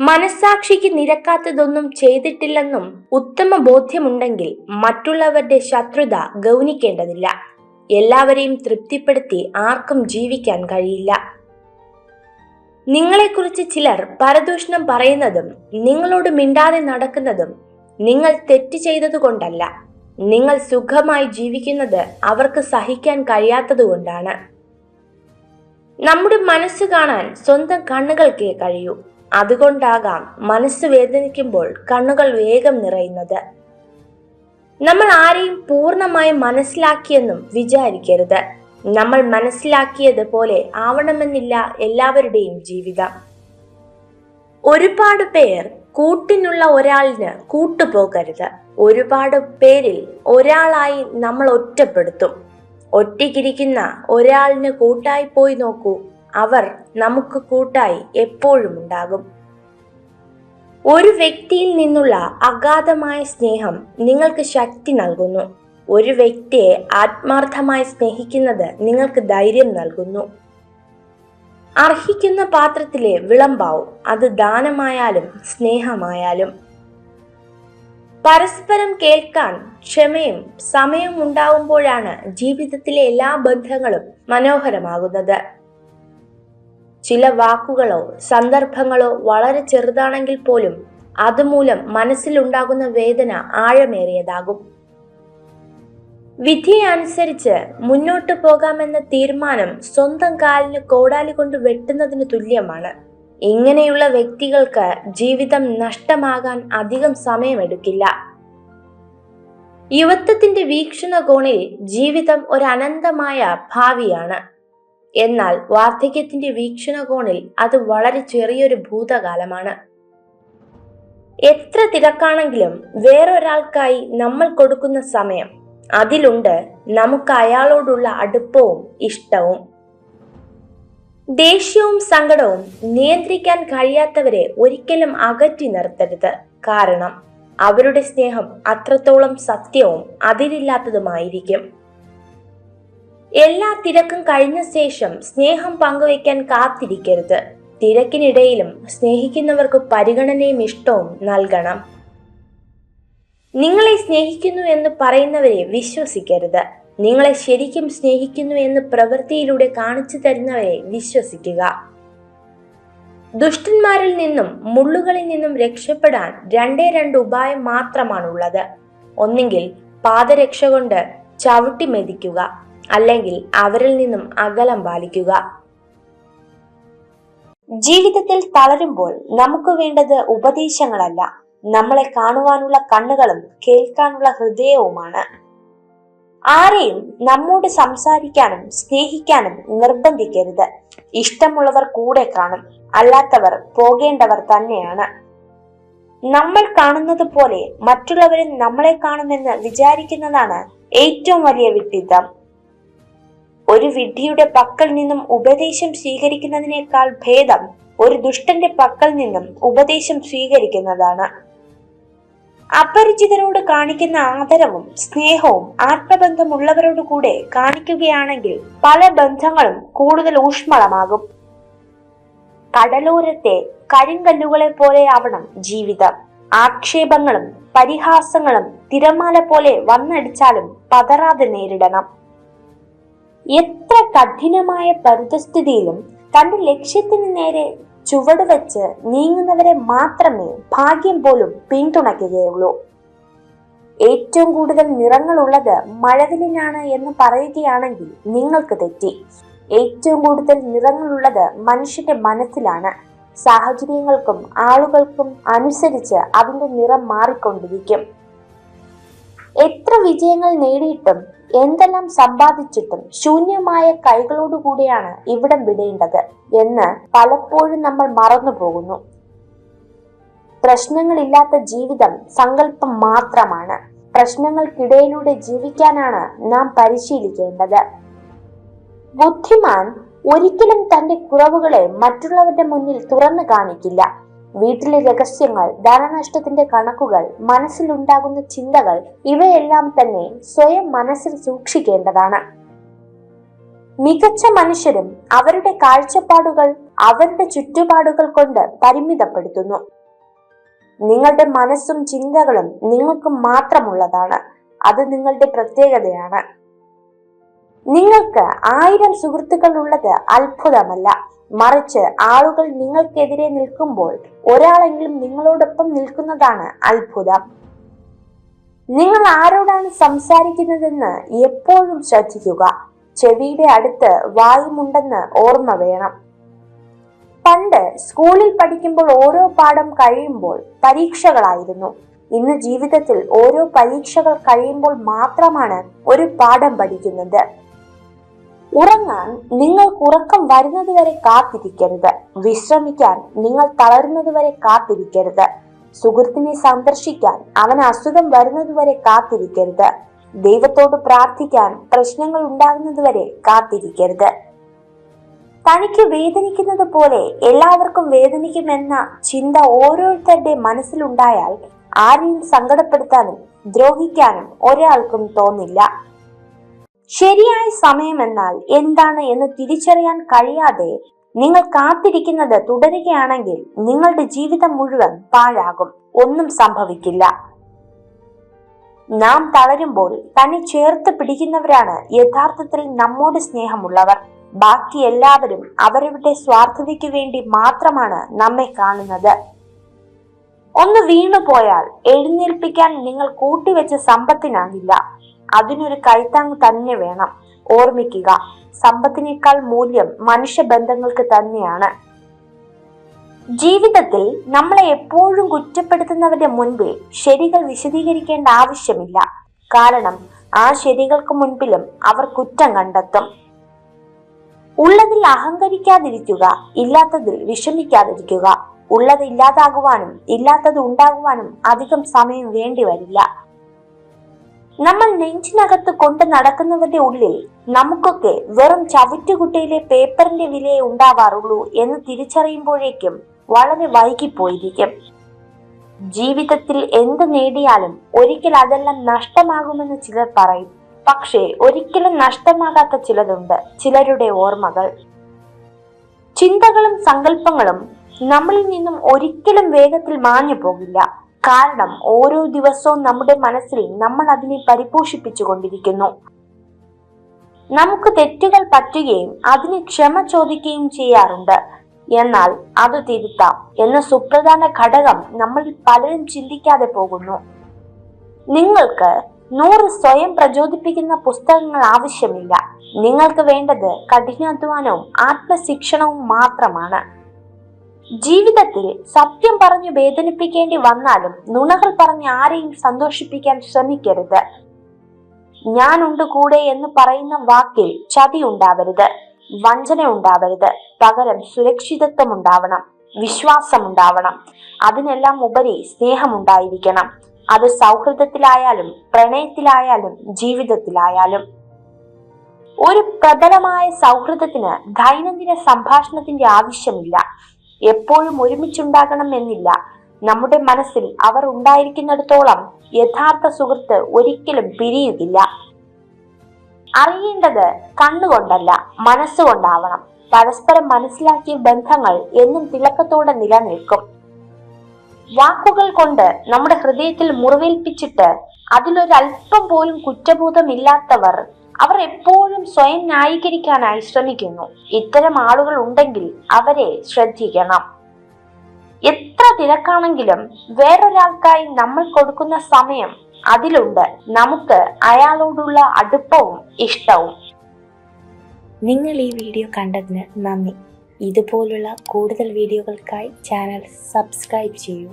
മനസ്സാക്ഷിക്ക് നിരക്കാത്തതൊന്നും ചെയ്തിട്ടില്ലെന്നും ഉത്തമ ബോധ്യമുണ്ടെങ്കിൽ മറ്റുള്ളവരുടെ ശത്രുത ഗൗനിക്കേണ്ടതില്ല. എല്ലാവരെയും തൃപ്തിപ്പെടുത്തി ആർക്കും ജീവിക്കാൻ കഴിയില്ല. നിങ്ങളെക്കുറിച്ച് ചിലർ പരദൂഷണം പറയുന്നതും നിങ്ങളോട് മിണ്ടാതെ നടക്കുന്നതും നിങ്ങൾ തെറ്റ് ചെയ്തതുകൊണ്ടല്ല, നിങ്ങൾ സുഖമായി ജീവിക്കുന്നത് അവർക്ക് സഹിക്കാൻ കഴിയാത്തതുകൊണ്ടാണ്. നമ്മുടെ മനസ്സ് കാണാൻ സ്വന്തം കണ്ണുകൾക്കേ കഴിയൂ. അതുകൊണ്ടാകാം മനസ്സ് വേദനിക്കുമ്പോൾ കണ്ണുകൾ വേഗം നിറയുന്നത്. നമ്മൾ ആരെയും പൂർണ്ണമായി മനസ്സിലാക്കിയെന്നും വിചാരിക്കരുത്. നമ്മൾ മനസ്സിലാക്കിയത് പോലെ ആവണമെന്നില്ല എല്ലാവരുടെയും ജീവിതം. ഒരുപാട് പേർ കൂട്ടിനുള്ള ഒരാളിന് കൂട്ടുപോകരുത്. ഒരുപാട് പേരിൽ ഒരാളായി നമ്മൾ ഒറ്റപ്പെടുത്തും. ഒറ്റയ്ക്കിരിക്കുന്ന ഒരാളിന് കൂട്ടായി പോയി നോക്കൂ, അവർ നമുക്ക് കൂട്ടായി എപ്പോഴും ഉണ്ടാകും. ഒരു വ്യക്തിയിൽ നിന്നുള്ള അഗാധമായ സ്നേഹം നിങ്ങൾക്ക് ശക്തി നൽകുന്നു. ഒരു വ്യക്തിയെ ആത്മാർത്ഥമായി സ്നേഹിക്കുന്നത് നിങ്ങൾക്ക് ധൈര്യം നൽകുന്നു. അർഹിക്കുന്ന പാത്രത്തിലെ വിളമ്പാവും, അത് ദാനമായാലും സ്നേഹമായാലും. പരസ്പരം കേൾക്കാൻ ക്ഷമയും സമയവും ഉണ്ടാകുമ്പോഴാണ് ജീവിതത്തിലെ എല്ലാ ബന്ധങ്ങളും മനോഹരമാകുന്നത്. ചില വാക്കുകളോ സന്ദർഭങ്ങളോ വളരെ ചെറുതാണെങ്കിൽ പോലും അതുമൂലം മനസ്സിലുണ്ടാകുന്ന വേദന ആഴമേറിയതാകും. വിധിയെ അനുസരിച്ച് മുന്നോട്ടു പോകാമെന്ന തീരുമാനം സ്വന്തം കാലിന് കോടാലി കൊണ്ട് വെട്ടുന്നതിന് തുല്യമാണ്. ഇങ്ങനെയുള്ള വ്യക്തികൾക്ക് ജീവിതം നഷ്ടമാകാൻ അധികം സമയമെടുക്കില്ല. യുവത്വത്തിന്റെ വീക്ഷണകോണിൽ ജീവിതം ഒരു അനന്തമായ ഭാവിയാണ്. എന്നാൽ വാർദ്ധക്യത്തിന്റെ വീക്ഷണകോണിൽ അത് വളരെ ചെറിയൊരു ഭൂതകാലമാണ്. എത്ര തിരക്കാണെങ്കിലും വേറൊരാൾക്കായി നമ്മൾ കൊടുക്കുന്ന സമയം, അതിലുണ്ട് നമുക്ക് അയാളോടുള്ള അടുപ്പവും ഇഷ്ടവും. ദേഷ്യവും സങ്കടവും നിയന്ത്രിക്കാൻ കഴിയാത്തവരെ ഒരിക്കലും അകറ്റി നിർത്തരുത്. കാരണം അവരുടെ സ്നേഹം അത്രത്തോളം സത്യവും അതിരില്ലാത്തതുമായിരിക്കും. എല്ലാ തിരക്കും കഴിഞ്ഞ ശേഷം സ്നേഹം പങ്കുവയ്ക്കാൻ കാത്തിരിക്കരുത്. തിരക്കിനിടയിലും സ്നേഹിക്കുന്നവർക്ക് പരിഗണനയും ഇഷ്ടവും നൽകണം. നിങ്ങളെ സ്നേഹിക്കുന്നു എന്ന് പറയുന്നവരെ വിശ്വസിക്കരുത്. നിങ്ങളെ ശരിക്കും സ്നേഹിക്കുന്നു എന്ന് പ്രവൃത്തിയിലൂടെ കാണിച്ചു തരുന്നവരെ വിശ്വസിക്കുക. ദുഷ്ടന്മാരിൽ നിന്നും മുള്ളുകളിൽ നിന്നും രക്ഷപ്പെടാൻ രണ്ട് ഉപായം മാത്രമാണുള്ളത്. ഒന്നെങ്കിൽ പാദരക്ഷ കൊണ്ട് ചവിട്ടി മെതിക്കുക, അല്ലെങ്കിൽ അവരിൽ നിന്നും അകലം പാലിക്കുക. ജീവിതത്തിൽ തളരുമ്പോൾ നമുക്ക് വേണ്ടത് ഉപദേശങ്ങളല്ല, നമ്മളെ കാണുവാനുള്ള കണ്ണുകളും കേൾക്കാനുള്ള ഹൃദയവുമാണ്. ആരെയും നമ്മോട് സംസാരിക്കാനും സ്നേഹിക്കാനും നിർബന്ധിക്കരുത്. ഇഷ്ടമുള്ളവർ കൂടെ കാണും, അല്ലാത്തവർ പോകേണ്ടവർ തന്നെയാണ്. നമ്മൾ കാണുന്നത് പോലെ മറ്റുള്ളവരും നമ്മളെ കാണുമെന്ന് വിചാരിക്കുന്നതാണ് ഏറ്റവും വലിയ വിഡ്ഢിത്തം. ഒരു വിഡ്ഢിയുടെ പക്കൽ നിന്നും ഉപദേശം സ്വീകരിക്കുന്നതിനേക്കാൾ ഭേദം ഒരു ദുഷ്ടന്റെ പക്കൽ നിന്നും ഉപദേശം സ്വീകരിക്കുന്നതാണ്. അപരിചിതരോട് കാണിക്കുന്ന ആദരവും സ്നേഹവും ആത്മബന്ധമുള്ളവരോട് കൂടെ കാണിക്കുകയാണെങ്കിൽ പല ബന്ധങ്ങളും കൂടുതൽ ഊഷ്മളമാകും. കടലോരത്തെ കരിങ്കല്ലുകളെ പോലെ ആവണം ജീവിതം. ആക്ഷേപങ്ങളും പരിഹാസങ്ങളും തിരമാല പോലെ വന്നടിച്ചാലും പതറാതെ നേരിടണം. എത്ര കഠിനമായ പരിതസ്ഥിതിയിലും തന്റെ ലക്ഷ്യത്തിന് നേരെ ചുവട് വെച്ച് നീങ്ങുന്നവരെ മാത്രമേ ഭാഗ്യം പോലും പിന്തുണയ്ക്കുകയുള്ളൂ. ഏറ്റവും കൂടുതൽ നിറങ്ങളുള്ളത് മഴവില്ലിനാണ് എന്ന് പറയുകയാണെങ്കിൽ നിങ്ങൾക്ക് തെറ്റി. ഏറ്റവും കൂടുതൽ നിറങ്ങളുള്ളത് മനുഷ്യന്റെ മനസ്സിലാണ്. സാഹചര്യങ്ങൾക്കും ആളുകൾക്കും അനുസരിച്ച് അതിന്റെ നിറം മാറിക്കൊണ്ടിരിക്കും. എത്ര വിജയങ്ങൾ നേടിയിട്ടും എന്തെല്ലാം സമ്പാദിച്ചിട്ടും ശൂന്യമായ കൈകളോടുകൂടിയാണ് ഇവിടം വിടേണ്ടത് എന്ന് പലപ്പോഴും നമ്മൾ മറന്നു പോകുന്നു. പ്രശ്നങ്ങളില്ലാത്ത ജീവിതം സങ്കല്പം മാത്രമാണ്. പ്രശ്നങ്ങൾക്കിടയിലൂടെ ജീവിക്കാനാണ് നാം പരിശീലിക്കേണ്ടത്. ബുദ്ധിമാൻ ഒരിക്കലും തന്റെ കുറവുകളെ മറ്റുള്ളവരുടെ മുന്നിൽ തുറന്നു കാണിക്കില്ല. വീട്ടിലെ രഹസ്യങ്ങൾ, ധനനഷ്ടത്തിന്റെ കണക്കുകൾ, മനസ്സിലുണ്ടാകുന്ന ചിന്തകൾ, ഇവയെല്ലാം തന്നെ സ്വയം മനസ്സിൽ സൂക്ഷിക്കേണ്ടതാണ്. മികച്ച മനുഷ്യരും അവരുടെ കാഴ്ചപ്പാടുകൾ അവരുടെ ചുറ്റുപാടുകൾ കൊണ്ട് പരിമിതപ്പെടുത്തുന്നു. നിങ്ങളുടെ മനസ്സും ചിന്തകളും നിങ്ങൾക്ക് മാത്രമുള്ളതാണ്. അത് നിങ്ങളുടെ പ്രത്യേകതയാണ്. നിങ്ങൾക്ക് 1000 സുഹൃത്തുക്കൾ ഉള്ളത് അത്ഭുതമല്ല, മറിച്ച് ആളുകൾ നിങ്ങൾക്കെതിരെ നിൽക്കുമ്പോൾ ഒരാളെങ്കിലും നിങ്ങളോടൊപ്പം നിൽക്കുന്നതാണ് അത്ഭുതം. നിങ്ങൾ ആരോടാണ് സംസാരിക്കുന്നതെന്ന് എപ്പോഴും ശ്രദ്ധിക്കുക. ചെവിയുടെ അടുത്ത് വായുമുണ്ടെന്ന് ഓർമ്മ വേണം. പണ്ട് സ്കൂളിൽ പഠിക്കുമ്പോൾ ഓരോ പാഠം കഴിയുമ്പോൾ പരീക്ഷകളായിരുന്നു. ഇന്ന് ജീവിതത്തിൽ ഓരോ പരീക്ഷകൾ കഴിയുമ്പോൾ മാത്രമാണ് ഒരു പാഠം പഠിക്കുന്നത്. ഉറങ്ങാൻ നിങ്ങൾക്ക് ഉറക്കം വരുന്നതുവരെ കാത്തിരിക്കരുത്. വിശ്രമിക്കാൻ നിങ്ങൾ തളരുന്നതുവരെ കാത്തിരിക്കരുത്. സുഹൃത്തിനെ സന്ദർശിക്കാൻ അവന് അസുഖം വരുന്നതുവരെ കാത്തിരിക്കരുത്. ദൈവത്തോട് പ്രാർത്ഥിക്കാൻ പ്രശ്നങ്ങൾ ഉണ്ടാകുന്നതുവരെ കാത്തിരിക്കരുത്. തനിക്ക് വേദനിക്കുന്നത് പോലെ എല്ലാവർക്കും വേദനിക്കുമെന്ന ചിന്ത ഓരോരുത്തരുടെ മനസ്സിലുണ്ടായാൽ ആരെയും സങ്കടപ്പെടുത്താനും ദ്രോഹിക്കാനും ഒരാൾക്കും തോന്നില്ല. ശരിയായ സമയം എന്നാൽ എന്താണ് എന്ന് തിരിച്ചറിയാൻ കഴിയാതെ നിങ്ങൾ കാത്തിരിക്കുന്നത് തുടരുകയാണെങ്കിൽ നിങ്ങളുടെ ജീവിതം മുഴുവൻ പാഴാകും. ഒന്നും സംഭവിക്കില്ല. നാം തളരുമ്പോൾ തന്നെ ചേർത്ത് പിടിക്കുന്നവരാണ് യഥാർത്ഥത്തിൽ നമ്മോട് സ്നേഹമുള്ളവർ. ബാക്കി എല്ലാവരും അവരവരുടെ സ്വാർത്ഥതയ്ക്ക് വേണ്ടി മാത്രമാണ് നമ്മെ കാണുന്നത്. ഒന്ന് വീണുപോയാൽ എഴുന്നേൽപ്പിക്കാൻ നിങ്ങൾ കൂട്ടിവെച്ച സമ്പത്തിനാകില്ല. അതിനൊരു കൈത്താങ് തന്നെ വേണം. ഓർമ്മിക്കുക, സമ്പത്തിനേക്കാൾ മൂല്യം മനുഷ്യബന്ധങ്ങൾക്ക് തന്നെയാണ്. ജീവിതത്തിൽ നമ്മളെ എപ്പോഴും കുറ്റപ്പെടുത്തുന്നവരുടെ മുൻപിൽ ശരികൾ വിശദീകരിക്കേണ്ട ആവശ്യമില്ല. കാരണം ആ ശരികൾക്ക് മുൻപിലും അവർ കുറ്റം കണ്ടെത്തും. ഉള്ളതിൽ അഹങ്കരിക്കാതിരിക്കുക, ഇല്ലാത്തതിൽ വിഷമിക്കാതിരിക്കുക. ഉള്ളത് ഇല്ലാതാകുവാനും ഇല്ലാത്തത് ഉണ്ടാകുവാനും അധികം സമയം വേണ്ടി വരില്ല. നമ്മൾ നെഞ്ചിനകത്ത് കൊണ്ട് നടക്കുന്നവരുടെ ഉള്ളിൽ നമുക്കൊക്കെ വെറും ചവിറ്റുകുട്ടയിലെ പേപ്പറിന്റെ വിലയെ ഉണ്ടാവാറുള്ളൂ എന്ന് തിരിച്ചറിയുമ്പോഴേക്കും വളരെ വൈകിപ്പോയിരിക്കും. ജീവിതത്തിൽ എന്ത് നേടിയാലും ഒരിക്കൽ അതെല്ലാം നഷ്ടമാകുമെന്ന് ചിലർ പറയും. പക്ഷേ ഒരിക്കലും നഷ്ടമാകാത്ത ചിലതുണ്ട്, ചിലരുടെ ഓർമ്മകൾ. ചിന്തകളും സങ്കല്പങ്ങളും നമ്മളിൽ നിന്നും ഒരിക്കലും വേഗത്തിൽ മാഞ്ഞു പോകില്ല. കാരണം ഓരോ ദിവസവും നമ്മുടെ മനസ്സിൽ നമ്മൾ അതിനെ പരിപോഷിപ്പിച്ചു കൊണ്ടിരിക്കുന്നു. നമുക്ക് തെറ്റുകൾ പറ്റുകയും അതിന് ക്ഷമ ചോദിക്കുകയും ചെയ്യാറുണ്ട്. എന്നാൽ അത് തിരുത്താം എന്ന സുപ്രധാന ഘടകം നമ്മളിൽ പലരും ചിന്തിക്കാതെ പോകുന്നു. നിങ്ങൾക്ക് 100 സ്വയം പ്രചോദിപ്പിക്കുന്ന പുസ്തകങ്ങൾ ആവശ്യമില്ല. നിങ്ങൾക്ക് വേണ്ടത് കഠിനാധ്വാനവും ആത്മശിക്ഷണവും മാത്രമാണ്. ജീവിതത്തിൽ സത്യം പറഞ്ഞു വേദനിപ്പിക്കേണ്ടി വന്നാലും നുണകൾ പറഞ്ഞ് ആരെയും സന്തോഷിപ്പിക്കാൻ ശ്രമിക്കരുത്. ഞാനുണ്ട് കൂടെ എന്ന് പറയുന്ന വാക്കിൽ ചതി ഉണ്ടാവരുത്, വഞ്ചന ഉണ്ടാവരുത്. പകരം സുരക്ഷിതത്വം ഉണ്ടാവണം, വിശ്വാസം ഉണ്ടാവണം. അതിനെല്ലാം ഉപരി സ്നേഹമുണ്ടായിരിക്കണം. അത് സൗഹൃദത്തിലായാലും പ്രണയത്തിലായാലും ജീവിതത്തിലായാലും. ഒരു പ്രബലമായ സൗഹൃദത്തിന് ദൈനംദിന സംഭാഷണത്തിന്റെ ആവശ്യമില്ല. എപ്പോഴും ഒരുമിച്ചുണ്ടാകണം എന്നില്ല. നമ്മുടെ മനസ്സിൽ അവർ ഉണ്ടായിരിക്കുന്നിടത്തോളം യഥാർത്ഥ സുഹൃത്ത് ഒരിക്കലും പിരിയുകയില്ല. അറിയേണ്ടത് കണ്ണുകൊണ്ടല്ല, മനസ്സുകൊണ്ടാവണം. പരസ്പരം മനസ്സിലാക്കിയ ബന്ധങ്ങൾ എന്നും തിളക്കത്തോടെ നിലനിൽക്കും. വാക്കുകൾ കൊണ്ട് നമ്മുടെ ഹൃദയത്തിൽ മുറിവേൽപ്പിച്ചിട്ട് അതിലൊരൽപ്പം പോലും കുറ്റബോധമില്ലാത്തവർ അവർ എപ്പോഴും സ്വയം ന്യായീകരിക്കാനായി ശ്രമിക്കുന്നു. ഇത്തരം ആളുകൾ ഉണ്ടെങ്കിൽ അവരെ ശ്രദ്ധിക്കണം. എത്ര തിരക്കാണെങ്കിലും വേറൊരാൾക്കായി നമ്മൾ കൊടുക്കുന്ന സമയം അതിലുണ്ട് നമുക്ക് അയാളോടുള്ള അടുപ്പവും ഇഷ്ടവും. നിങ്ങൾ ഈ വീഡിയോ കണ്ടതിന് നന്ദി. ഇതുപോലുള്ള കൂടുതൽ വീഡിയോകൾക്കായി ചാനൽ സബ്സ്ക്രൈബ് ചെയ്യൂ.